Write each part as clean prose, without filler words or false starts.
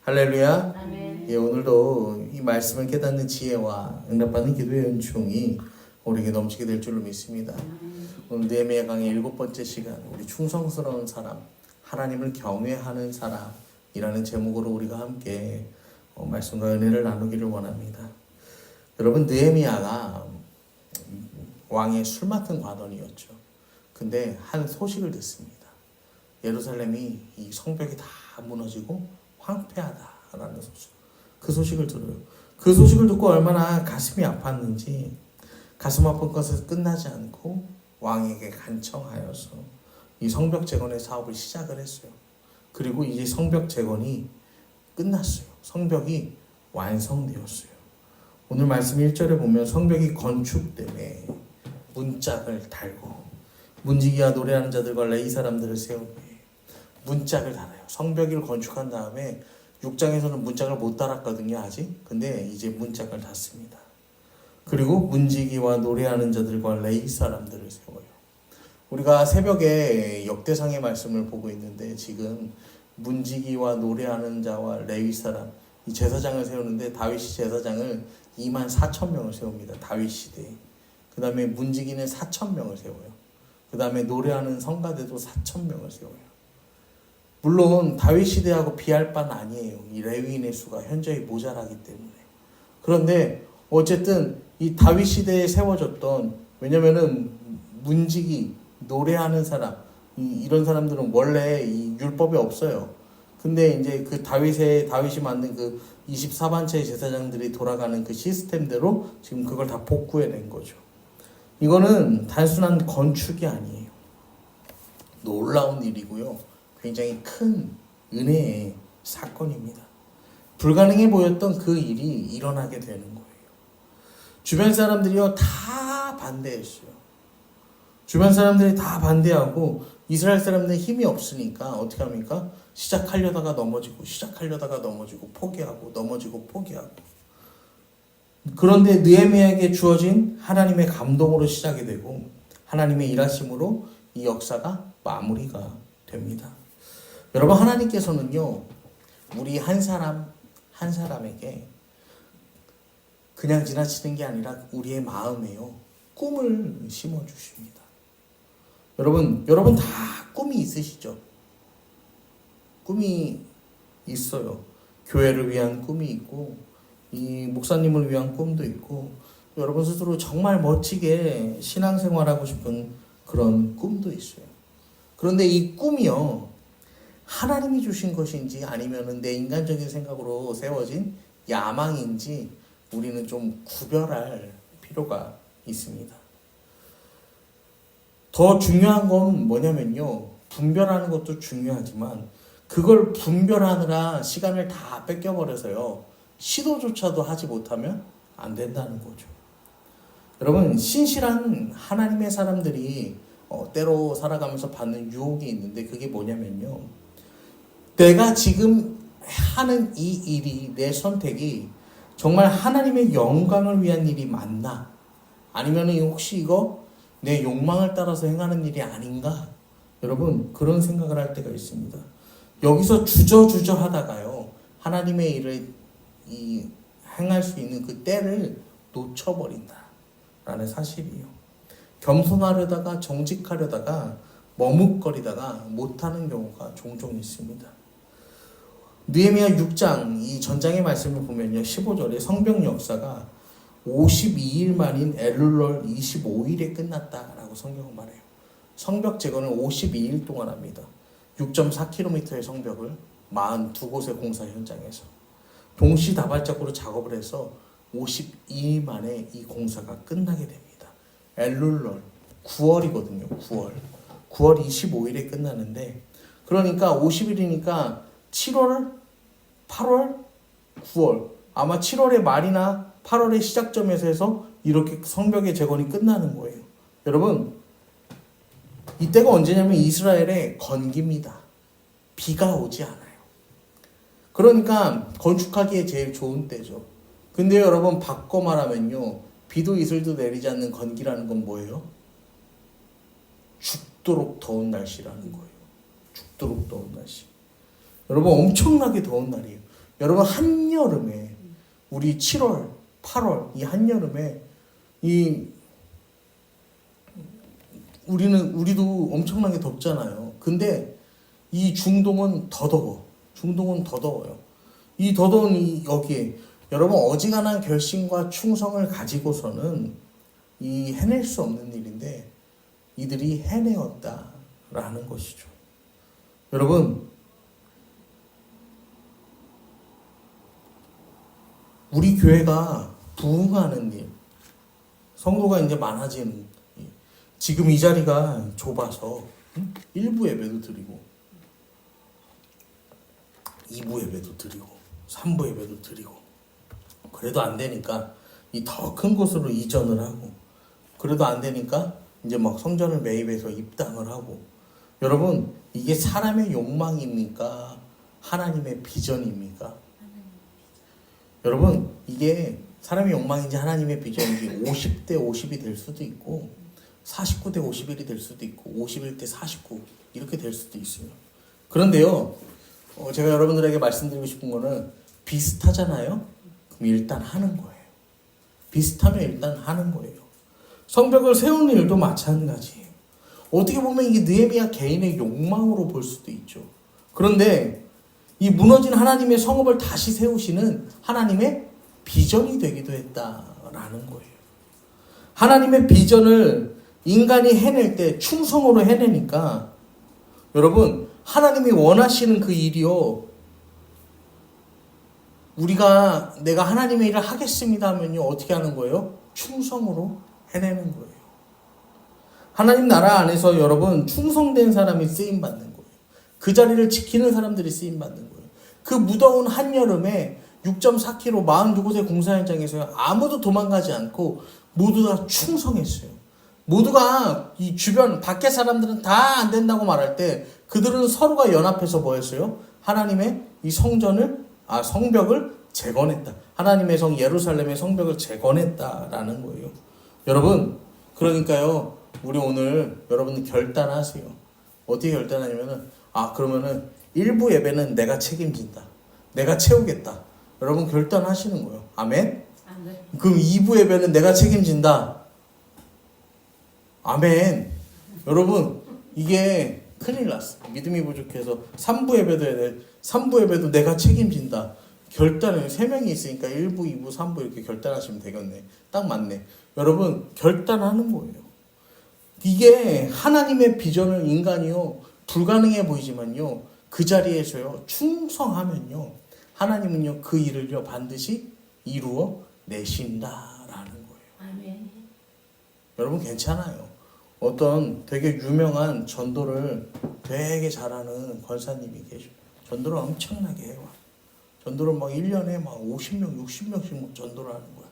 할렐루야. 아멘. 예, 오늘도 이 말씀을 깨닫는 지혜와 응답받는 기도의 은총이 우리에게 넘치게 될 줄로 믿습니다. 오늘 느헤미야 강의 7번째 시간, 우리 충성스러운 사람, 하나님을 경외하는 사람이라는 제목으로 우리가 함께 말씀과 은혜를 나누기를 원합니다. 여러분, 느헤미야가 왕의 술 맡은 관원이었죠. 근데 한 소식을 듣습니다. 예루살렘이 이 성벽이 다 무너지고 황폐하다라는 소식. 그 소식을 들어요. 그 소식을 듣고 얼마나 가슴이 아팠는지, 가슴 아픈 것에서 끝나지 않고 왕에게 간청하여서 이 성벽 재건의 사업을 시작을 했어요. 그리고 이제 성벽 재건이 끝났어요. 성벽이 완성되었어요. 오늘 말씀 1절에 보면 성벽이 건축됨에 문짝을 달고 문지기와 노래하는 자들과 레위 사람들을 세우고 문짝을 달아요. 성벽을 건축한 다음에 6장에서는 문짝을 못 달았거든요, 아직. 근데 이제 문짝을 닫습니다. 그리고 문지기와 노래하는 자들과 레위 사람들을 세워요. 우리가 새벽에 역대상의 말씀을 보고 있는데 지금 문지기와 노래하는 자와 레위 사람, 이 제사장을 세우는데 다윗이 제사장을 24,000명을 세웁니다. 다윗 시대에. 그 다음에 문지기는 4,000명을 세워요. 그 다음에 노래하는 성가대도 4,000명을 세워요. 물론 다윗 시대하고 비할 바는 아니에요. 이 레위인의 수가 현저히 모자라기 때문에. 그런데 어쨌든 이 다윗 시대에 세워졌던, 왜냐면은 문지기, 노래하는 사람, 이런 사람들은 원래 이 율법이 없어요. 근데 이제 그 다윗이 만든 그 24반차의 제사장들이 돌아가는 그 시스템대로 지금 그걸 다 복구해낸 거죠. 이거는 단순한 건축이 아니에요. 놀라운 일이고요. 굉장히 큰 은혜의 사건입니다. 불가능해 보였던 그 일이 일어나게 되는 거예요. 주변 사람들이요 다 반대했어요. 주변 사람들이 다 반대하고 이스라엘 사람들은 힘이 없으니까 어떻게 합니까? 시작하려다가 넘어지고 포기하고 넘어지고 포기하고. 그런데 느헤미야에게 주어진 하나님의 감동으로 시작이 되고 하나님의 일하심으로 이 역사가 마무리가 됩니다. 여러분, 하나님께서는요 우리 한 사람에게 그냥 지나치는 게 아니라 우리의 마음에요 꿈을 심어주십니다. 여러분 다 꿈이 있으시죠? 꿈이 있어요. 교회를 위한 꿈이 있고 이 목사님을 위한 꿈도 있고 여러분 스스로 정말 멋지게 신앙생활하고 싶은 그런 꿈도 있어요. 그런데 이 꿈이요 하나님이 주신 것인지 아니면 내 인간적인 생각으로 세워진 야망인지 우리는 좀 구별할 필요가 있습니다. 더 중요한 건 뭐냐면요, 분별하는 것도 중요하지만 그걸 분별하느라 시간을 다 뺏겨버려서요 시도조차도 하지 못하면 안 된다는 거죠. 여러분, 신실한 하나님의 사람들이 때로 살아가면서 받는 유혹이 있는데 그게 뭐냐면요, 내가 지금 하는 이 일이, 내 선택이 정말 하나님의 영광을 위한 일이 맞나? 아니면 혹시 이거 내 욕망을 따라서 행하는 일이 아닌가? 여러분, 그런 생각을 할 때가 있습니다. 여기서 주저주저 하다가요 하나님의 일을 행할 수 있는 그 때를 놓쳐버린다라는 사실이에요. 겸손하려다가 정직하려다가 머뭇거리다가 못하는 경우가 종종 있습니다. 느헤미야 6장 이 전장의 말씀을 보면요 15절에 성벽 역사가 52일 만인 엘룰럴 25일에 끝났다라고 성경은 말해요. 성벽 재건을 52일 동안 합니다. 6.4km의 성벽을 42곳의 공사 현장에서 동시다발적으로 작업을 해서 52일 만에 이 공사가 끝나게 됩니다. 엘룰럴 9월이거든요. 9월 25일에 끝나는데, 그러니까 50일이니까 7월, 8월, 9월, 아마 7월의 말이나 8월의 시작점에서 해서 이렇게 성벽의 재건이 끝나는 거예요. 여러분, 이때가 언제냐면 이스라엘의 건기입니다. 비가 오지 않아요. 그러니까 건축하기에 제일 좋은 때죠. 근데 여러분, 바꿔 말하면요 비도 이슬도 내리지 않는 건기라는 건 뭐예요? 죽도록 더운 날씨라는 거예요. 죽도록 더운 날씨. 여러분, 엄청나게 더운 날이에요. 여러분 한여름에 우리 7월, 8월 이 한여름에 우리도 엄청나게 덥잖아요. 근데 이 중동은 더 더워. 중동은 더 더워요. 이 더더운 여기에 여러분 어지간한 결심과 충성을 가지고서는 이 해낼 수 없는 일인데 이들이 해내었다라는 것이죠. 여러분 우리 교회가 부흥하는 일, 성도가 이제 많아지는 일, 지금 이 자리가 좁아서 1부 예배도 드리고 2부 예배도 드리고 3부 예배도 드리고 그래도 안 되니까 이 더 큰 곳으로 이전을 하고 그래도 안 되니까 이제 막 성전을 매입해서 입당을 하고 여러분 이게 사람의 욕망입니까? 하나님의 비전입니까? 여러분 이게 사람의 욕망인지 하나님의 비전인지 50대 50이 될 수도 있고 49대 51이 될 수도 있고 51대 49 이렇게 될 수도 있어요. 그런데요 제가 여러분들에게 말씀드리고 싶은 거는 비슷하잖아요. 그럼 일단 하는 거예요. 비슷하면 일단 하는 거예요. 성벽을 세우는 일도 마찬가지예요. 어떻게 보면 이게 느헤미야 개인의 욕망으로 볼 수도 있죠. 그런데 이 무너진 하나님의 성읍을 다시 세우시는 하나님의 비전이 되기도 했다라는 거예요. 하나님의 비전을 인간이 해낼 때 충성으로 해내니까 여러분 하나님이 원하시는 그 일이요 내가 하나님의 일을 하겠습니다 하면요 어떻게 하는 거예요? 충성으로 해내는 거예요. 하나님 나라 안에서 여러분 충성된 사람이 쓰임받는 거예요. 그 자리를 지키는 사람들이 쓰임받는 거예요. 그 무더운 한여름에 6.4km 42곳의 공사 현장에서 아무도 도망가지 않고 모두 다 충성했어요. 모두가 이 주변 밖에 사람들은 다 안 된다고 말할 때 그들은 서로가 연합해서 뭐 했어요? 하나님의 이 성벽을 재건했다. 하나님의 성 예루살렘의 성벽을 재건했다라는 거예요. 여러분 그러니까요 우리 오늘 여러분 결단하세요. 어떻게 결단하냐면은 그러면은 1부 예배는 내가 책임진다. 내가 채우겠다. 여러분 결단하시는 거예요. 아멘? 아멘. 그럼 2부 예배는 내가 책임진다. 아멘. 여러분 이게 큰일 났어. 믿음이 부족해서 3부 예배도 해야 돼. 3부 예배도 내가 책임진다. 결단을 3명이 있으니까 1부, 2부, 3부 이렇게 결단하시면 되겠네. 딱 맞네. 여러분 결단하는 거예요. 이게 하나님의 비전을 인간이요 불가능해 보이지만요 그 자리에서요 충성하면요 하나님은요 그 일을요 반드시 이루어 내신다라는 거예요. 아멘. 여러분 괜찮아요. 어떤 되게 유명한 전도를 되게 잘하는 권사님이 계셔요. 전도를 엄청나게 해와. 전도를 막 1년에 막 50명, 60명씩 막 전도를 하는 거야.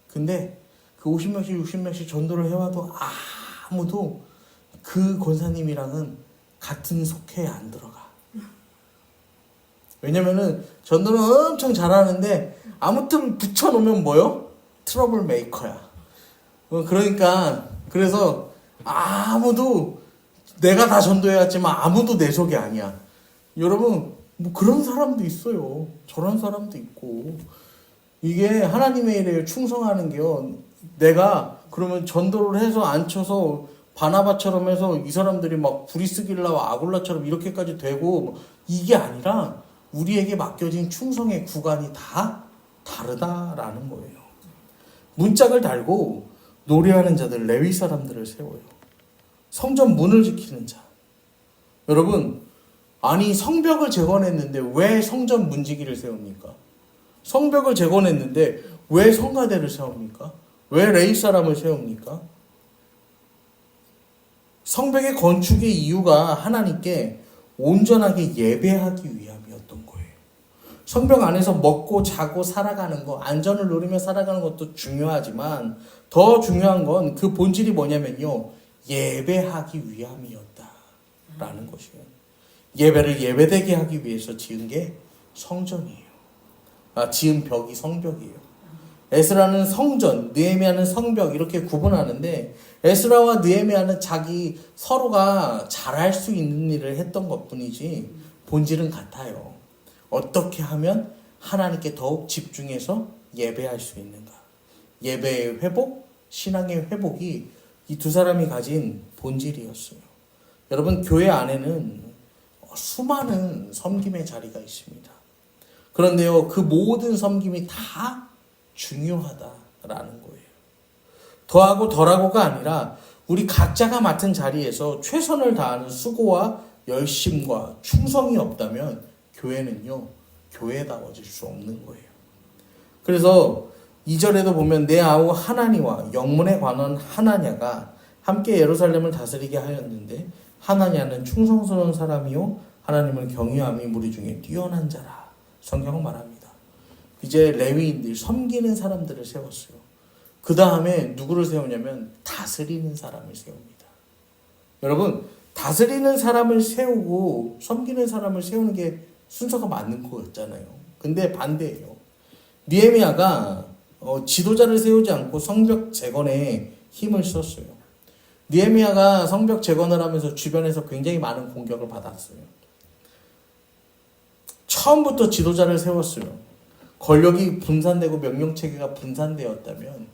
근데 그 50명씩, 60명씩 전도를 해와도 아무도 그 권사님이랑은 같은 속회에 안 들어가. 왜냐면은 전도는 엄청 잘하는데 아무튼 붙여놓으면 뭐요? 트러블 메이커야. 그러니까 그래서 아무도 내가 다 전도해왔지만 아무도 내 속이 아니야. 여러분 뭐 그런 사람도 있어요. 저런 사람도 있고 이게 하나님의 일에 충성하는 게요. 내가 그러면 전도를 해서 앉혀서 바나바처럼 해서 이 사람들이 막 브리스길라와 아굴라처럼 이렇게까지 되고 이게 아니라 우리에게 맡겨진 충성의 구간이 다 다르다라는 거예요. 문짝을 달고 노래하는 자들 레위 사람들을 세워요. 성전 문을 지키는 자. 여러분 아니 성벽을 재건했는데 왜 성전 문지기를 세웁니까? 성벽을 재건했는데 왜 성가대를 세웁니까? 왜 레위 사람을 세웁니까? 성벽의 건축의 이유가 하나님께 온전하게 예배하기 위함이었던 거예요. 성벽 안에서 먹고 자고 살아가는 거, 안전을 누리며 살아가는 것도 중요하지만 더 중요한 건 그 본질이 뭐냐면요. 예배하기 위함이었다라는 것이에요. 예배를 예배되게 하기 위해서 지은 게 성전이에요. 지은 벽이 성벽이에요. 에스라는 성전, 느헤미야는 성벽 이렇게 구분하는데 에스라와 느헤미야는 자기 서로가 잘할 수 있는 일을 했던 것뿐이지 본질은 같아요. 어떻게 하면 하나님께 더욱 집중해서 예배할 수 있는가? 예배의 회복, 신앙의 회복이 이 두 사람이 가진 본질이었어요. 여러분, 교회 안에는 수많은 섬김의 자리가 있습니다. 그런데요, 그 모든 섬김이 다 중요하다라는 거예요. 더하고 덜하고가 아니라 우리 각자가 맡은 자리에서 최선을 다하는 수고와 열심과 충성이 없다면 교회는요, 교회다워질 수 없는 거예요. 그래서 2절에도 보면 내 아우 하나니와 영문에 관한 하나냐가 함께 예루살렘을 다스리게 하였는데 하나냐는 충성스러운 사람이요 하나님을 경외함이 무리 중에 뛰어난 자라. 성경은 말합니다. 이제 레위인들, 섬기는 사람들을 세웠어요. 그 다음에 누구를 세우냐면 다스리는 사람을 세웁니다. 여러분, 다스리는 사람을 세우고 섬기는 사람을 세우는 게 순서가 맞는 거였잖아요. 근데 반대예요. 느헤미야가 지도자를 세우지 않고 성벽 재건에 힘을 썼어요. 느헤미야가 성벽 재건을 하면서 주변에서 굉장히 많은 공격을 받았어요. 처음부터 지도자를 세웠어요. 권력이 분산되고 명령체계가 분산되었다면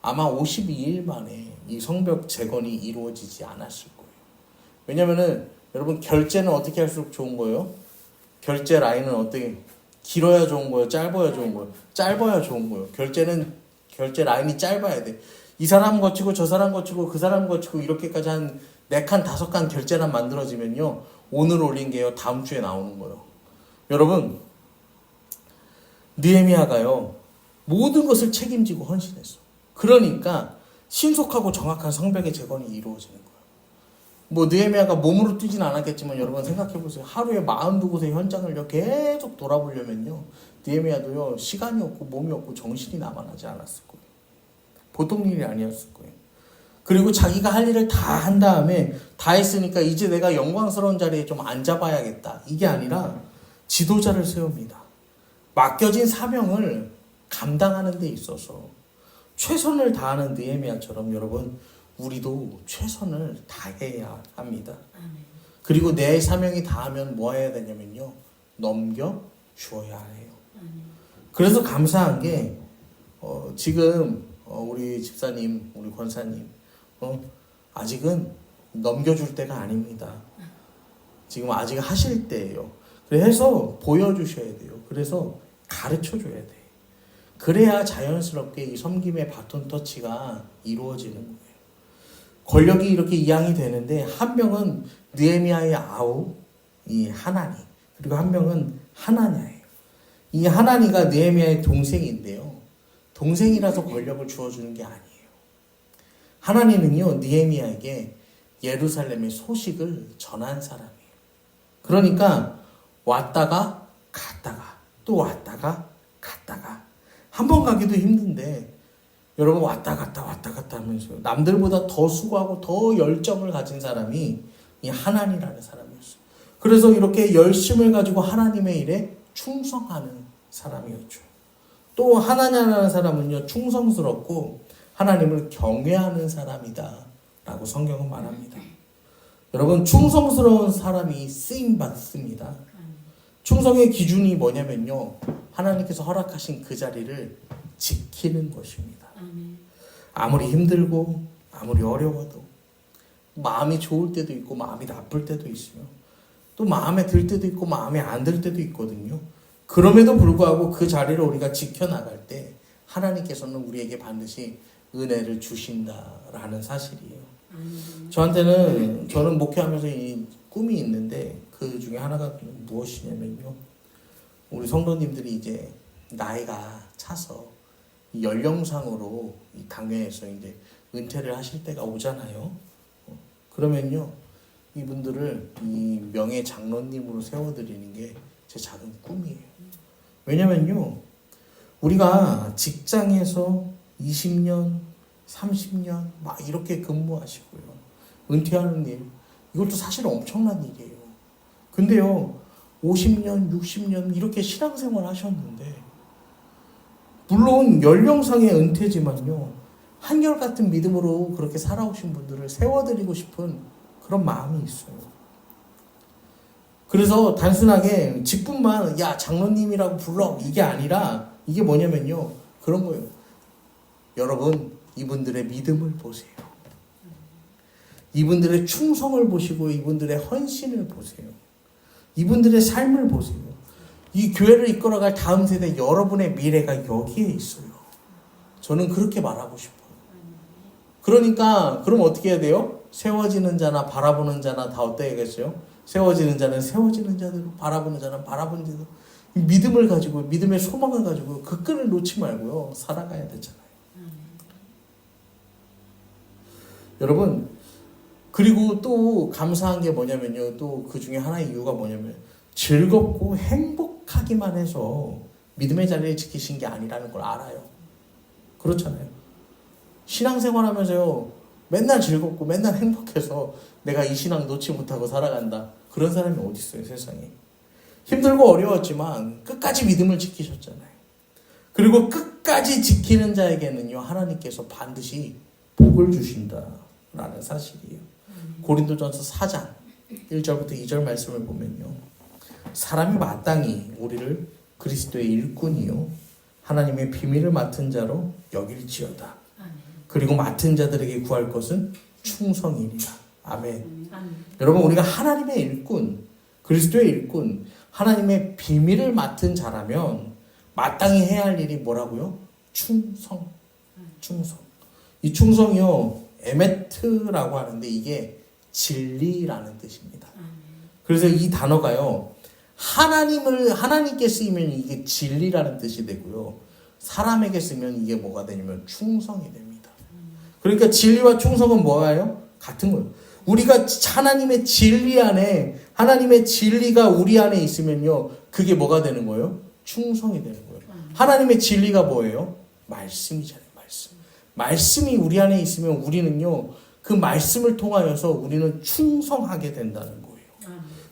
아마 52일 만에 이 성벽 재건이 이루어지지 않았을 거예요. 왜냐면은 여러분, 결제는 어떻게 할수록 좋은 거예요? 결제 라인은 어떻게 길어야 좋은 거예요? 짧아야 좋은 거예요? 짧아야 좋은 거예요. 결제 라인이 짧아야 돼. 이 사람 거치고 저 사람 거치고 그 사람 거치고 이렇게까지 한 4칸 5칸 결제란 만들어지면요, 오늘 올린 게요 다음 주에 나오는 거예요. 여러분, 느헤미야가요 모든 것을 책임지고 헌신했어. 그러니까 신속하고 정확한 성벽의 재건이 이루어지는 거예요. 뭐 느헤미야가 몸으로 뛰진 않았겠지만 여러분 생각해보세요. 하루에 42곳의 현장을 계속 돌아보려면요, 느헤미야도요 시간이 없고 몸이 없고 정신이 남아나지 않았을 거예요. 보통 일이 아니었을 거예요. 그리고 자기가 할 일을 다 한 다음에 다 했으니까 이제 내가 영광스러운 자리에 좀 앉아봐야겠다, 이게 아니라 지도자를 세웁니다. 맡겨진 사명을 감당하는 데 있어서 최선을 다하는 느헤미야처럼 여러분, 우리도 최선을 다해야 합니다. 그리고 내 사명이 다하면 뭐 해야 되냐면요, 넘겨주어야 해요. 그래서 감사한 게 지금 우리 집사님, 우리 권사님 아직은 넘겨줄 때가 아닙니다. 지금 아직 하실 때예요. 그래서 보여주셔야 돼요. 그래서 가르쳐줘야 돼요. 그래야 자연스럽게 이 섬김의 바톤 터치가 이루어지는 거예요. 권력이 이렇게 이양이 되는데 한 명은 느헤미야의 아우 이 하나니, 그리고 한 명은 하나냐예요. 이 하나니가 느헤미야의 동생인데요, 동생이라서 권력을 주어주는 게 아니에요. 하나니는요 느헤미야에게 예루살렘의 소식을 전한 사람이에요. 그러니까 왔다가 갔다가 또 왔다가 갔다가, 한 번 가기도 힘든데 여러분, 왔다 갔다 하면서 남들보다 더 수고하고 더 열정을 가진 사람이 이 하나니라는 사람이었어요. 그래서 이렇게 열심을 가지고 하나님의 일에 충성하는 사람이었죠. 또 하나냐라는 사람은요 충성스럽고 하나님을 경외하는 사람이다 라고 성경은 말합니다. 여러분, 충성스러운 사람이 쓰임받습니다. 충성의 기준이 뭐냐면요, 하나님께서 허락하신 그 자리를 지키는 것입니다. 아무리 힘들고 아무리 어려워도, 마음이 좋을 때도 있고 마음이 나쁠 때도 있어요. 또 마음에 들 때도 있고 마음에 안 들 때도 있거든요. 그럼에도 불구하고 그 자리를 우리가 지켜나갈 때 하나님께서는 우리에게 반드시 은혜를 주신다라는 사실이에요. 저는 목회하면서 이 꿈이 있는데 그 중에 하나가 무엇이냐면요, 우리 성도님들이 이제 나이가 차서 연령상으로 이 당회에서 이제 은퇴를 하실 때가 오잖아요. 그러면요, 이분들을 이 명예 장로님으로 세워드리는 게 제 작은 꿈이에요. 왜냐면요, 우리가 직장에서 20년, 30년 막 이렇게 근무하시고요, 은퇴하는 일, 이것도 사실 엄청난 일이에요. 근데요, 50년, 60년 이렇게 신앙생활 하셨는데, 물론 연령상의 은퇴지만요, 한결같은 믿음으로 그렇게 살아오신 분들을 세워드리고 싶은 그런 마음이 있어요. 그래서 단순하게 직분만 야 장로님이라고 불러 이게 아니라 이게 뭐냐면요. 그런 거예요. 여러분 이분들의 믿음을 보세요. 이분들의 충성을 보시고 이분들의 헌신을 보세요. 이분들의 삶을 보세요. 이 교회를 이끌어갈 다음 세대 여러분의 미래가 여기에 있어요. 저는 그렇게 말하고 싶어요. 그러니까 그럼 어떻게 해야 돼요? 세워지는 자나 바라보는 자나 다 어때야겠어요? 세워지는 자는 세워지는 자대로, 바라보는 자는 바라보는 자대로 믿음을 가지고 믿음의 소망을 가지고 그 끈을 놓지 말고요. 살아가야 되잖아요. 여러분 그리고 또 감사한 게 뭐냐면요. 또 그 중에 하나의 이유가 뭐냐면 즐겁고 행복하기만 해서 믿음의 자리를 지키신 게 아니라는 걸 알아요. 그렇잖아요. 신앙생활 하면서요. 맨날 즐겁고 맨날 행복해서 내가 이 신앙 놓지 못하고 살아간다. 그런 사람이 어디 있어요, 세상에. 힘들고 어려웠지만 끝까지 믿음을 지키셨잖아요. 그리고 끝까지 지키는 자에게는요. 하나님께서 반드시 복을 주신다라는 사실이에요. 고린도전서 4장 1절부터 2절 말씀을 보면요. 사람이 마땅히 우리를 그리스도의 일꾼이요 하나님의 비밀을 맡은 자로 여길지어다. 그리고 맡은 자들에게 구할 것은 충성이니라. 아멘. 여러분 우리가 하나님의 일꾼, 그리스도의 일꾼, 하나님의 비밀을 맡은 자라면 마땅히 해야 할 일이 뭐라고요? 충성. 이 충성이요 에메트라고 하는데 이게 진리라는 뜻입니다. 그래서 이 단어가요 하나님께 쓰이면 이게 진리라는 뜻이 되고요 사람에게 쓰면 이게 뭐가 되냐면 충성이 됩니다. 그러니까 진리와 충성은 뭐예요? 같은 거예요. 우리가 하나님의 진리 안에 하나님의 진리가 우리 안에 있으면요 그게 뭐가 되는 거예요? 충성이 되는 거예요. 하나님의 진리가 뭐예요? 말씀이잖아요. 말씀이 우리 안에 있으면 우리는요 그 말씀을 통하여서 우리는 충성하게 된다는 거예요.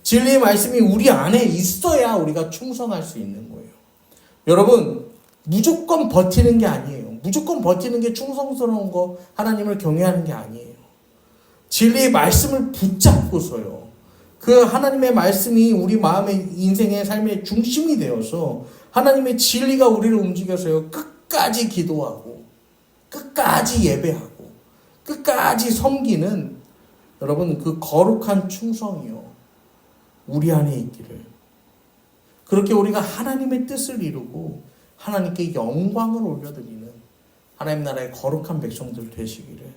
진리의 말씀이 우리 안에 있어야 우리가 충성할 수 있는 거예요. 여러분 무조건 버티는 게 아니에요. 무조건 버티는 게 충성스러운 거 하나님을 경외하는 게 아니에요. 진리의 말씀을 붙잡고서요. 그 하나님의 말씀이 우리 마음의 인생의 삶의 중심이 되어서 하나님의 진리가 우리를 움직여서요. 끝까지 기도하고 끝까지 예배하고 끝까지 섬기는 여러분 그 거룩한 충성이요. 우리 안에 있기를. 그렇게 우리가 하나님의 뜻을 이루고 하나님께 영광을 올려드리는 하나님 나라의 거룩한 백성들 되시기를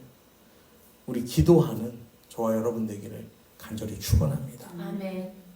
우리 기도하는 저와 여러분 되기를 간절히 축원합니다. 아멘.